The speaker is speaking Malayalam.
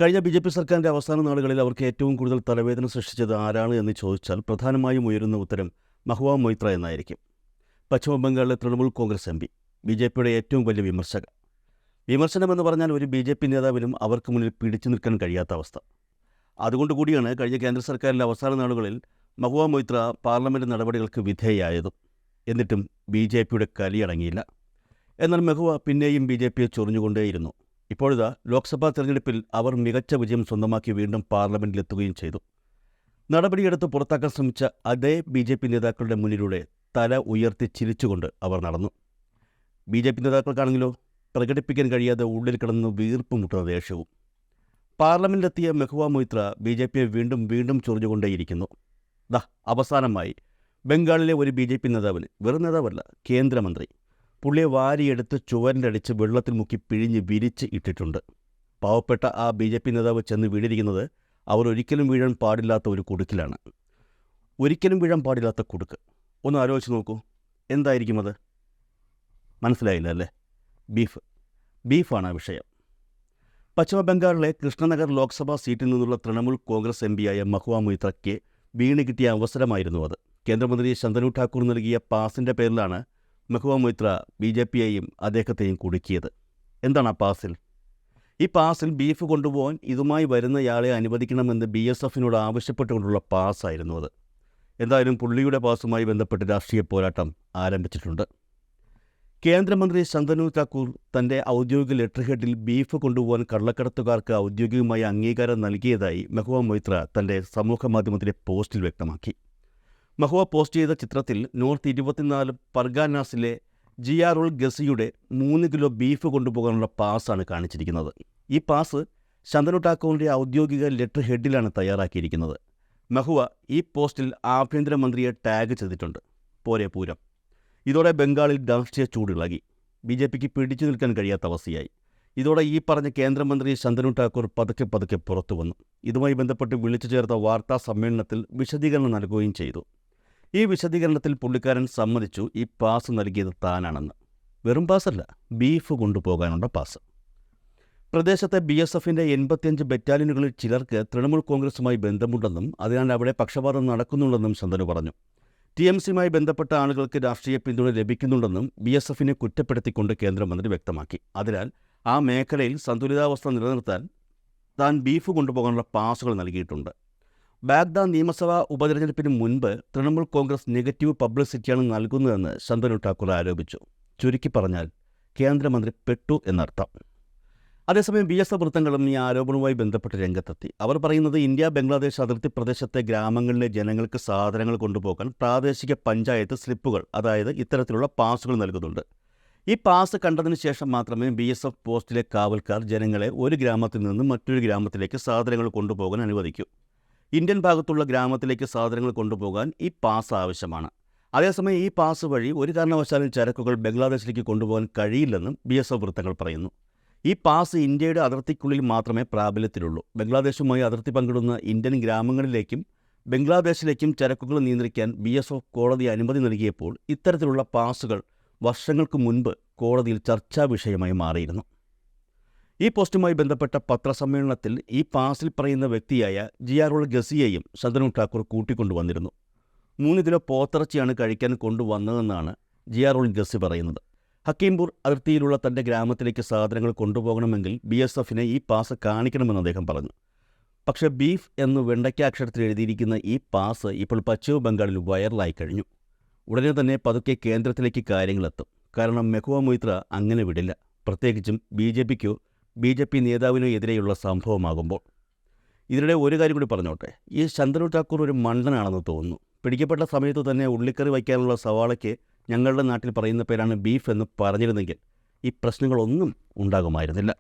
കഴിഞ്ഞ ബി.ജെ.പി. സർക്കാരിൻ്റെ അവസാന നാളുകളിൽ അവർക്ക് ഏറ്റവും കൂടുതൽ തലവേദന സൃഷ്ടിച്ചത് ആരാണ് എന്ന് ചോദിച്ചാൽ പ്രധാനമായും ഉയരുന്ന ഉത്തരം മഹുവ മൊയ്ത്ര എന്നായിരിക്കും. പശ്ചിമബംഗാളിലെ തൃണമൂൽ കോൺഗ്രസ് എം.പി, ബി.ജെ.പിയുടെ ഏറ്റവും വലിയ വിമർശക. വിമർശനമെന്ന് പറഞ്ഞാൽ ഒരു ബി.ജെ.പി. നേതാവിനും അവർക്ക് മുന്നിൽ പിടിച്ചു നിൽക്കാൻ കഴിയാത്ത അവസ്ഥ. അതുകൊണ്ടുകൂടിയാണ് കഴിഞ്ഞ കേന്ദ്ര സർക്കാരിൻ്റെ അവസാന നാളുകളിൽ മഹുവ മൊയ്ത്ര പാർലമെൻറ്റ് നടപടികൾക്ക് വിധേയയായതും. എന്നിട്ടും ബി.ജെ.പിയുടെ കലിയടങ്ങിയില്ല. എന്നാൽ മഹുവ പിന്നെയും ബി.ജെ.പിയെ ചൊറിഞ്ഞുകൊണ്ടേയിരുന്നു. ഇപ്പോഴിതാ ലോക്സഭാ തെരഞ്ഞെടുപ്പിൽ അവർ മികച്ച വിജയം സ്വന്തമാക്കി വീണ്ടും പാർലമെൻറ്റിലെത്തുകയും ചെയ്തു. നടപടിയെടുത്ത് പുറത്താക്കാൻ ശ്രമിച്ച അതേ ബി.ജെ.പി. നേതാക്കളുടെ മുന്നിലൂടെ തല ഉയർത്തി ചിരിച്ചുകൊണ്ട് അവർ നടന്നു. ബി.ജെ.പി. നേതാക്കൾക്കാണെങ്കിലോ പ്രകടിപ്പിക്കാൻ കഴിയാതെ ഉള്ളിൽ കിടന്ന് വീർപ്പ് മുട്ടുന്ന ദേഷ്യവും. പാർലമെൻറ്റിലെത്തിയ മഹുവ മൊയ്ത്ര ബി.ജെ.പിയെ വീണ്ടും വീണ്ടും ചൊറിഞ്ഞുകൊണ്ടേയിരിക്കുന്നു. അവസാനമായി ബംഗാളിലെ ഒരു ബി.ജെ.പി. നേതാവിന്, വെറും നേതാവല്ല, കേന്ദ്രമന്ത്രി, പുള്ളിയെ വാരിയെടുത്ത് ചുവരിലടിച്ച് വെള്ളത്തിൽ മുക്കി പിഴിഞ്ഞ് വിരിച്ച് ഇട്ടിട്ടുണ്ട്. പാവപ്പെട്ട ആ ബി.ജെ.പി. നേതാവ് ചെന്ന് വീണിരിക്കുന്നത് അവർ ഒരിക്കലും വീഴാൻ പാടില്ലാത്ത ഒരു കുടുക്കിലാണ്. ഒരിക്കലും വീഴാൻ പാടില്ലാത്ത കുടുക്ക്. ഒന്ന് ആലോചിച്ച് നോക്കൂ, എന്തായിരിക്കും അത്? മനസ്സിലായില്ല അല്ലേ? ബീഫാണ് വിഷയം. പശ്ചിമ ബംഗാളിലെ കൃഷ്ണനഗർ ലോക്സഭാ സീറ്റിൽ നിന്നുള്ള തൃണമൂൽ കോൺഗ്രസ് എം.പിയായ മഹുവ മൊയ്ത്രയ്ക്ക് വീണ് കിട്ടിയ അവസരമായിരുന്നു അത്. കേന്ദ്രമന്ത്രി ശന്തനു ഠാക്കൂർ നൽകിയ പാസിൻ്റെ പേരിലാണ് മഹുവ മൊയ്ത്ര ബി.ജെ.പിയെയും അദ്ദേഹത്തെയും കുടുക്കിയത്. എന്താണ് ആ പാസിൽ? ഈ പാസിൽ ബീഫ് കൊണ്ടുപോകാൻ ഇതുമായി വരുന്നയാളെ അനുവദിക്കണമെന്ന് BSFനോട് ആവശ്യപ്പെട്ടുകൊണ്ടുള്ള പാസ്സായിരുന്നു അത്. എന്തായാലും പുള്ളിയുടെ പാസുമായി ബന്ധപ്പെട്ട് രാഷ്ട്രീയ പോരാട്ടം ആരംഭിച്ചിട്ടുണ്ട്. കേന്ദ്രമന്ത്രി ശന്തനു ഠാക്കൂർ തൻ്റെ ഔദ്യോഗിക ലെറ്റർ ഹെഡിൽ ബീഫ് കൊണ്ടുപോകാൻ കള്ളക്കടത്തുകാർക്ക് ഔദ്യോഗികമായി അംഗീകാരം നൽകിയതായി മഹുവ മൊയ്ത്ര തൻ്റെ സമൂഹമാധ്യമത്തിലെ പോസ്റ്റിൽ വ്യക്തമാക്കി. മഹുവ പോസ്റ്റ് ചെയ്ത ചിത്രത്തിൽ നോർത്ത് 24 പർഗാനാസിലെ ജിയാറുൾ ഗസിയുടെ 3 കിലോ ബീഫ് കൊണ്ടുപോകാനുള്ള പാസ്സാണ് കാണിച്ചിരിക്കുന്നത്. ഈ പാസ് ശന്തനു ഠാക്കൂറിൻ്റെ ഔദ്യോഗിക ലെറ്റർ ഹെഡിലാണ് തയ്യാറാക്കിയിരിക്കുന്നത്. മഹുവ ഈ പോസ്റ്റിൽ ആഭ്യന്തരമന്ത്രിയെ ടാഗ് ചെയ്തിട്ടുണ്ട്. പോരെ പൂരം. ഇതോടെ ബംഗാളിൽ രാഷ്ട്രീയ ചൂടിളകി. ബി.ജെ.പിക്ക് പിടിച്ചു നിൽക്കാൻ കഴിയാത്ത അവസ്ഥയായി. ഇതോടെ ഈ പറഞ്ഞ കേന്ദ്രമന്ത്രി ശന്തനു ഠാക്കൂർ പതുക്കെ പുറത്തു വന്നു. ഇതുമായി ബന്ധപ്പെട്ട് വിളിച്ചു ചേർത്ത വാർത്താ സമ്മേളനത്തിൽ വിശദീകരണം നൽകുകയും ചെയ്തു. ഈ വിശദീകരണത്തിൽ പുള്ളിക്കാരൻ സമ്മതിച്ചു ഈ പാസ് നൽകിയത് താനാണെന്ന്. വെറും പാസ്സല്ല, ബീഫ് കൊണ്ടുപോകാനുള്ള പാസ്. പ്രദേശത്തെ BSFൻ്റെ 85 ബറ്റാലിയനുകളിൽ ചിലർക്ക് തൃണമൂൽ കോൺഗ്രസുമായി ബന്ധമുണ്ടെന്നും അതിനാൽ അവിടെ പക്ഷപാതം നടക്കുന്നുണ്ടെന്നും ശന്തനു പറഞ്ഞു. TMCയുമായി ബന്ധപ്പെട്ട ആളുകൾക്ക് രാഷ്ട്രീയ പിന്തുണ ലഭിക്കുന്നുണ്ടെന്നും BSFനെ കുറ്റപ്പെടുത്തിക്കൊണ്ട് കേന്ദ്രമന്ത്രി വ്യക്തമാക്കി. അതിനാൽ ആ മേഖലയിൽ സന്തുലിതാവസ്ഥ നിലനിർത്താൻ താൻ ബീഫ് കൊണ്ടുപോകാനുള്ള പാസുകൾ നൽകിയിട്ടുണ്ട്. ബാഗ്ദ നിയമസഭാ ഉപതെരഞ്ഞെടുപ്പിന് മുൻപ് തൃണമൂൽ കോൺഗ്രസ് നെഗറ്റീവ് പബ്ലിസിറ്റിയാണ് നൽകുന്നതെന്ന് ശന്തനു ഠാക്കൂർ ആരോപിച്ചു. ചുരുക്കി പറഞ്ഞാൽ കേന്ദ്രമന്ത്രി പെട്ടു എന്നർത്ഥം. അതേസമയം BSF വൃത്തങ്ങളും ഈ ആരോപണവുമായി ബന്ധപ്പെട്ട് രംഗത്തെത്തി. അവർ പറയുന്നത് ഇന്ത്യ ബംഗ്ലാദേശ് അതിർത്തി പ്രദേശത്തെ ഗ്രാമങ്ങളിലെ ജനങ്ങൾക്ക് സാധനങ്ങൾ കൊണ്ടുപോകാൻ പ്രാദേശിക പഞ്ചായത്ത് സ്ലിപ്പുകൾ, അതായത് ഇത്തരത്തിലുള്ള പാസുകൾ നൽകുന്നുണ്ട്. ഈ പാസ് കണ്ടതിന് ശേഷം മാത്രമേ BSF പോസ്റ്റിലെ കാവൽക്കാർ ജനങ്ങളെ ഒരു ഗ്രാമത്തിൽ നിന്ന് മറ്റൊരു ഗ്രാമത്തിലേക്ക് സാധനങ്ങൾ കൊണ്ടുപോകാൻ അനുവദിക്കൂ. ഇന്ത്യൻ ഭാഗത്തുള്ള ഗ്രാമത്തിലേക്ക് സാധനങ്ങൾ കൊണ്ടുപോകാൻ ഈ പാസ് ആവശ്യമാണ്. അതേസമയം ഈ പാസ് വഴി ഒരു കാരണവശാലും ചരക്കുകൾ ബംഗ്ലാദേശിലേക്ക് കൊണ്ടുപോകാൻ കഴിയില്ലെന്നും BSF വൃത്തങ്ങൾ പറയുന്നു. ഈ പാസ് ഇന്ത്യയുടെ അതിർത്തിക്കുള്ളിൽ മാത്രമേ പ്രാബല്യത്തിലുള്ളൂ. ബംഗ്ലാദേശുമായി അതിർത്തി പങ്കിടുന്ന ഇന്ത്യൻ ഗ്രാമങ്ങളിലേക്കും ബംഗ്ലാദേശിലേക്കും ചരക്കുകൾ നിയന്ത്രിക്കാൻ BSF കോടതി അനുമതി നൽകിയപ്പോൾ ഇത്തരത്തിലുള്ള പാസുകൾ വർഷങ്ങൾക്ക് മുൻപ് കോടതിയിൽ ചർച്ചാ വിഷയമായി മാറിയിരുന്നു. ഈ പോസ്റ്റുമായി ബന്ധപ്പെട്ട പത്രസമ്മേളനത്തിൽ ഈ പാസിൽ പറയുന്ന വ്യക്തിയായ ജിയാറുൾ ഗസിയെയും ശന്തനു ഠാക്കൂർ കൂട്ടിക്കൊണ്ടുവന്നിരുന്നു. 3 കിലോ പോത്തിറച്ചിയാണ് കഴിക്കാൻ കൊണ്ടുവന്നതെന്നാണ് ജിയാറുൾ ഗസി പറയുന്നത്. ഹക്കീംപൂർ അതിർത്തിയിലുള്ള തൻ്റെ ഗ്രാമത്തിലേക്ക് സാധനങ്ങൾ കൊണ്ടുപോകണമെങ്കിൽ BSFനെ ഈ പാസ് കാണിക്കണമെന്ന് അദ്ദേഹം പറഞ്ഞു. പക്ഷേ ബീഫ് എന്ന് വെണ്ടയ്ക്ക അക്ഷരത്തിൽ എഴുതിയിരിക്കുന്ന ഈ പാസ് ഇപ്പോൾ പശ്ചിമ ബംഗാളിൽ വൈറലായി കഴിഞ്ഞു. ഉടനെ തന്നെ പതുക്കെ കേന്ദ്രത്തിലേക്ക് കാര്യങ്ങളെത്തും. കാരണം മഹുവ മൊയ്ത്ര അങ്ങനെ വിടില്ല, പ്രത്യേകിച്ചും BJPക്കോ BJP നേതാവിനോ എതിരെയുള്ള സംഭവമാകുമ്പോൾ. ഇതിനിടെ ഒരു കാര്യം കൂടി പറഞ്ഞോട്ടെ, ഈ ശന്തനു ഠാക്കൂർ ഒരു മണ്ടനാണെന്ന് തോന്നുന്നു. പിടിക്കപ്പെട്ട സമയത്ത് തന്നെ ഉള്ളിക്കറി വയ്ക്കാനുള്ള സവാളയ്ക്ക് ഞങ്ങളുടെ നാട്ടിൽ പറയുന്ന പേരാണ് ബീഫ് എന്ന് പറഞ്ഞിരുന്നെങ്കിൽ ഈ പ്രശ്നങ്ങളൊന്നും ഉണ്ടാകുമായിരുന്നില്ല.